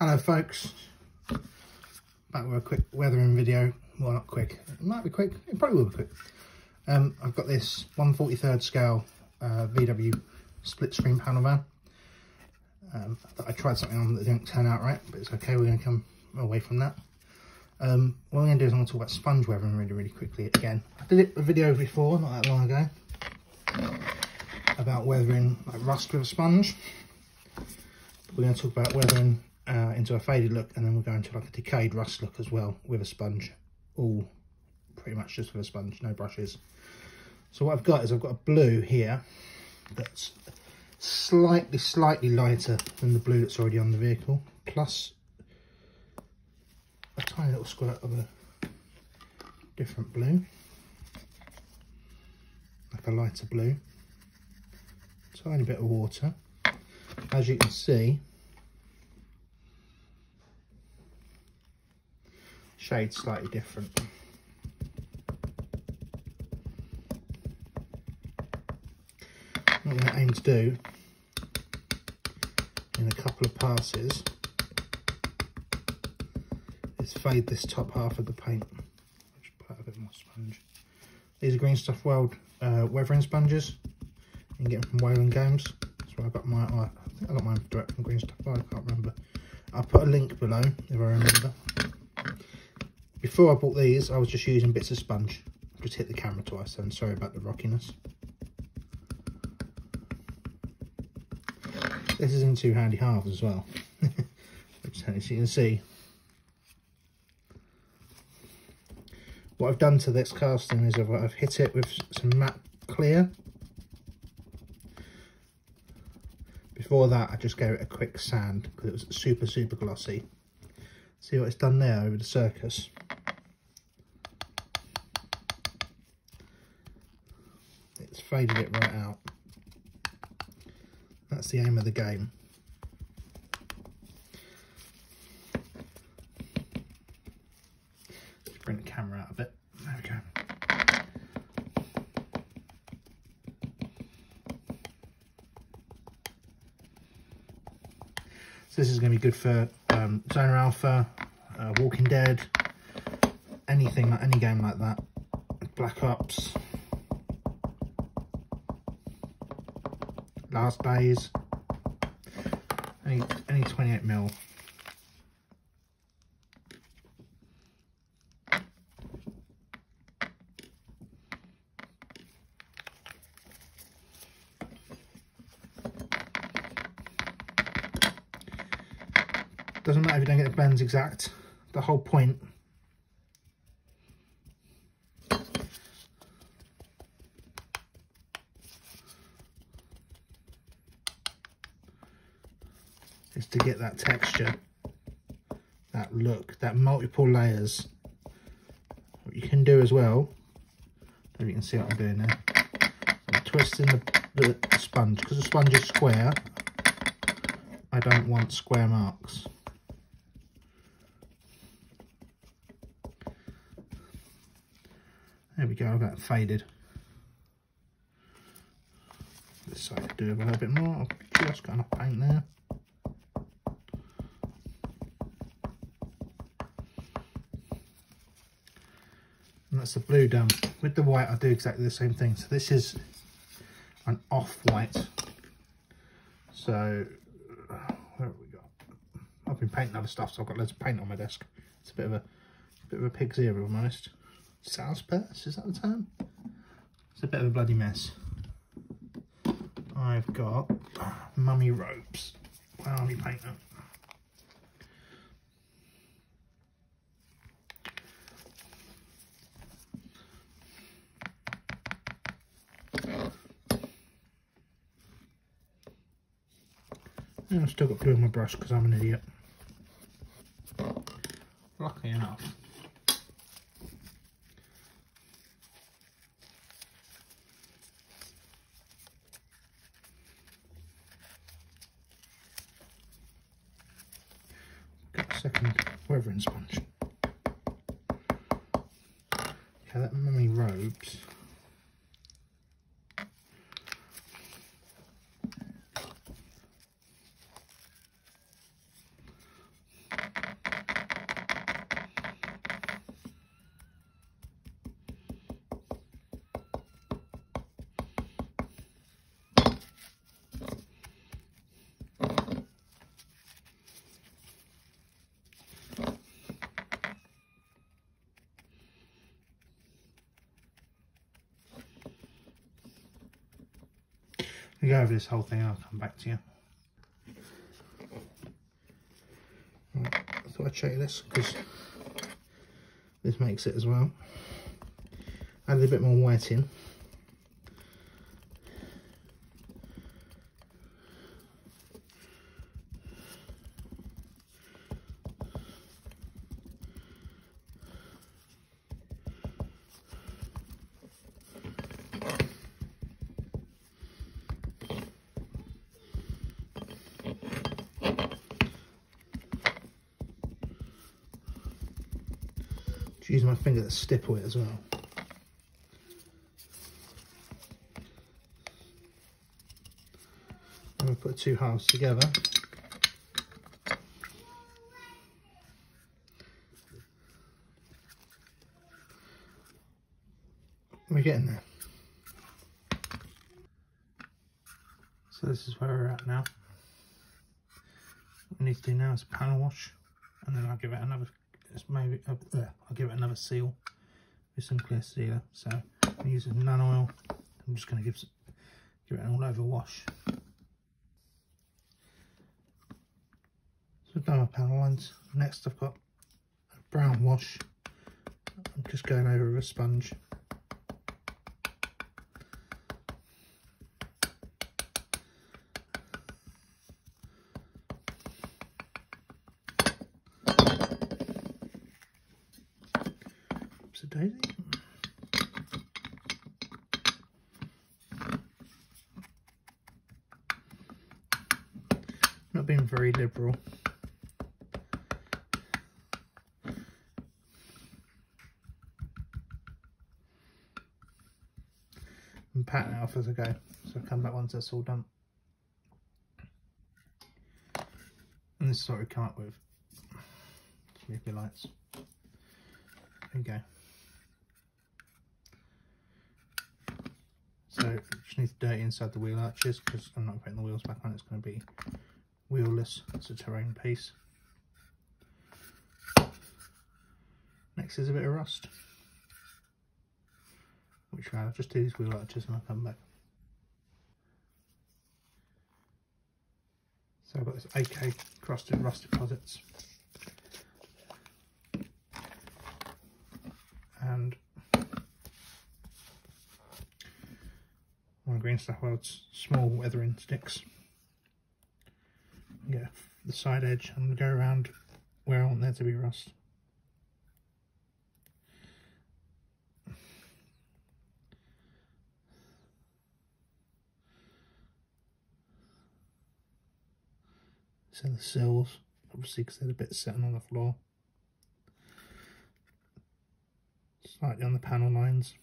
Hello folks, back with a quick weathering video. Well, not quick, it might be quick, it probably will be quick. I've got this 1/43 scale VW split screen panel van. I tried something on that didn't turn out right, but it's okay, we're going to come away from that. What I'm going to do is I'm going to talk about sponge weathering really quickly again. I did a video before, not that long ago, about weathering like rust with a sponge. We're going to talk about weathering into a faded look, and then we're going to like a decayed rust look as well with a sponge, all pretty much just with a sponge, no brushes. So what I've got is I've got a blue here that's slightly lighter than the blue that's already on the vehicle, plus a tiny little squirt of a different blue, like a lighter blue, tiny bit of water. As you can see, shade's slightly different. What I'm going to aim to do in a couple of passes is fade this top half of the paint. I'll just put a bit more sponge. These are Green Stuff World weathering sponges. You can get them from Wayland Games. That's where I got my. I think I got mine direct from Green Stuff World. I can't remember. I'll put a link below if I remember. Before I bought these, I was just using bits of sponge. I just hit the camera twice, and sorry about the rockiness. This is in 2 handy halves as well, which as you can see. What I've done to this casting is I've hit it with some matte clear. Before that, I just gave it a quick sand because it was super glossy. See what it's done there over the surface. It's faded it right out. That's the aim of the game. Let's bring the camera out a bit. There we go. So this is going to be good for Zona Alfa, Walking Dead, anything like any game like that. Black Ops, Last Days, any 28mm. Doesn't matter if you don't get the blends exact. The whole point is to get that texture, that look, that multiple layers. What you can do as well, I don't know if you can see what I'm doing there. I'm twisting the sponge, because the sponge is square. I don't want square marks. There we go, I've got it faded. This side could do a little bit more. I've just got enough paint there. And that's the blue done. With the white, I do exactly the same thing. So this is an off-white. So, where have we got? I've been painting other stuff, so I've got loads of paint on my desk. It's a bit of a pig's ear, if I'm honest. Salesperson, is that the term? It's a bit of a bloody mess. I've got mummy robes. Where are we painting? I've still got glue on my brush because I'm an idiot. Luckily enough. Got a second weathering sponge. Okay, that mummy robes. We go over this whole thing and I'll come back to you. Right, I thought I'd show you this because this makes it as well. Added a bit more white in. Use my finger to stipple it as well. And we put the two halves together. We're getting there. So this is where we're at now. What we need to do now is a panel wash, and then I'll give it another. I'll give it another seal with some clear sealer. So I'm using none oil. I'm just going to give it an all over wash. So I've done my panel lines. Next I've got a brown wash. I'm just going over with a sponge. Daisy. Not being very liberal. And patting it off as I go. So I'll come back once that's all done. And this is what we come up with. Move your lights. There we go. So just need to dirty inside the wheel arches because I'm not putting the wheels back on, it's going to be wheelless. It's a terrain piece. Next is a bit of rust, which I'll just do these wheel arches and I'll come back. So I've got this AK crusted rust deposits. And my green stuff, well, it's small weathering sticks. Yeah, the side edge. I'm going to go around where I want there to be rust. So the sills, obviously because they're a bit sitting on the floor. Slightly on the panel lines.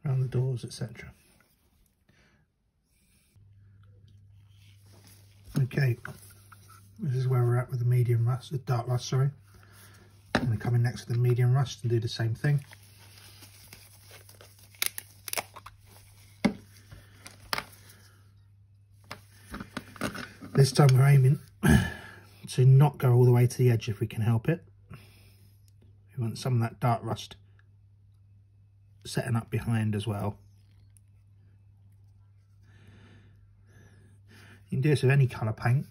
Around the doors, etc. Okay, this is where we're at with the medium rust, the dark rust, sorry. I'm going to come in next to the medium rust and do the same thing. This time we're aiming to not go all the way to the edge if we can help it. We want some of that dark rust setting up behind as well. You can do this with any colour paint.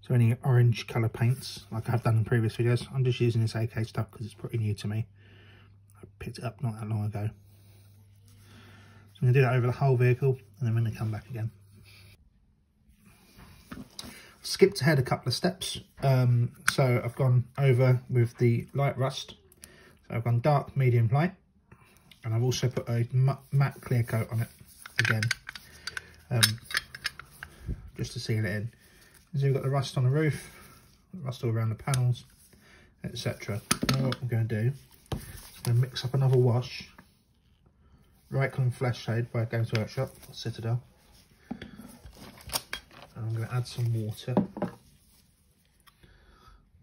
So any orange colour paints, like I've done in previous videos. I'm just using this AK stuff because it's pretty new to me. I picked it up not that long ago. So I'm going to do that over the whole vehicle and then we're going to come back again. Skipped ahead a couple of steps. So I've gone over with the light rust. So I've gone dark, medium, light. And I've also put a matte clear coat on it again. Just to seal it in. So we've got the rust on the roof, rust all around the panels, etc. Now what I'm going to do is I'm going to mix up another wash. Reichlin Flesh Shade by Games Workshop, or Citadel. And I'm going to add some water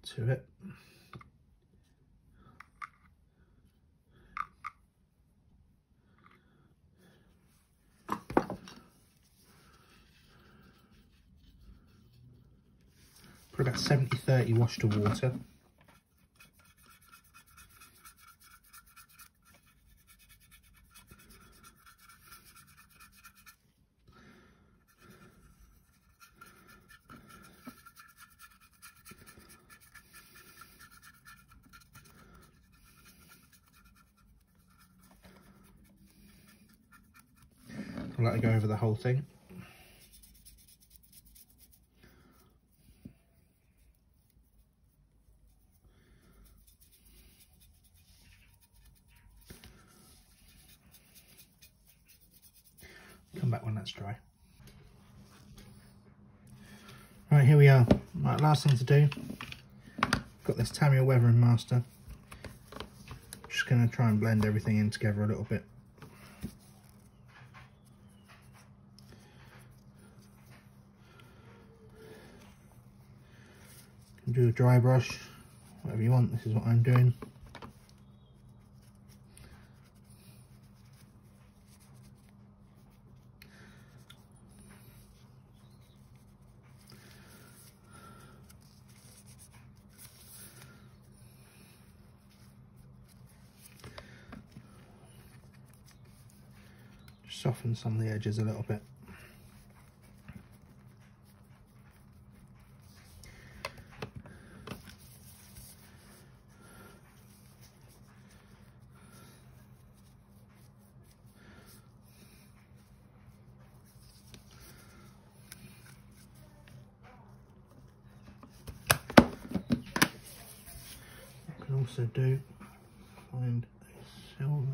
to it. Put about about 70-30 wash to water. I like to go over the whole thing. Come back when that's dry. Right, here we are. Right, last thing to do. Got this Tamiya Weathering Master. Just going to try and blend everything in together a little bit. You can do a dry brush, whatever you want. This is what I'm doing. Soften some of the edges a little bit. I can also find a silver.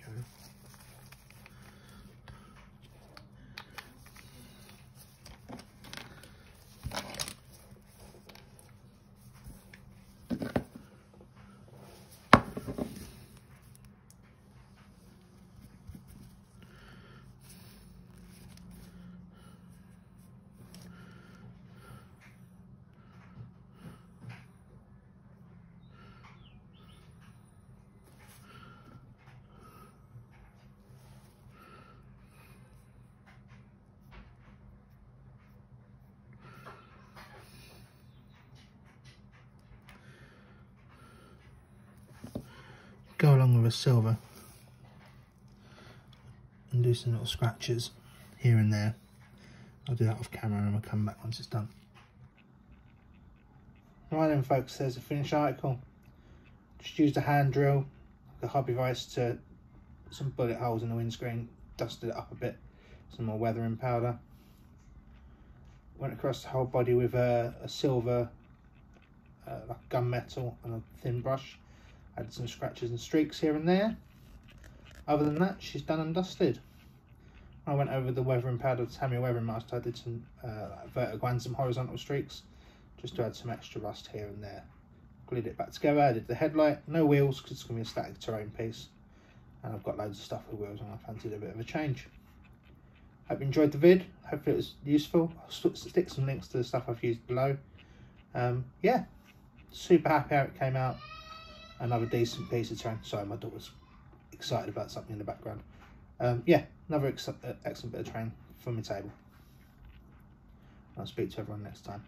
Go. Go along with a silver and do some little scratches here and there. I'll do that off camera and I'll come back once it's done. Right then folks, there's a finished article. Just used a hand drill, the hobby vise to some bullet holes in the windscreen, dusted it up a bit, some more weathering powder. Went across the whole body with a silver like gunmetal and a thin brush. Added some scratches and streaks here and there. Other than that, she's done and dusted. I went over the weathering powder with Tamiya Weathering Master. I did some vertical and some horizontal streaks just to add some extra rust here and there. Glued it back together. I did the headlight, no wheels because it's going to be a static terrain piece. And I've got loads of stuff with wheels and I fancied a bit of a change. Hope you enjoyed the vid. Hopefully it was useful. I'll stick some links to the stuff I've used below. Yeah, super happy how it came out. Another decent piece of terrain. Sorry, my daughter's excited about something in the background. Yeah, another excellent bit of terrain for my table. I'll speak to everyone next time.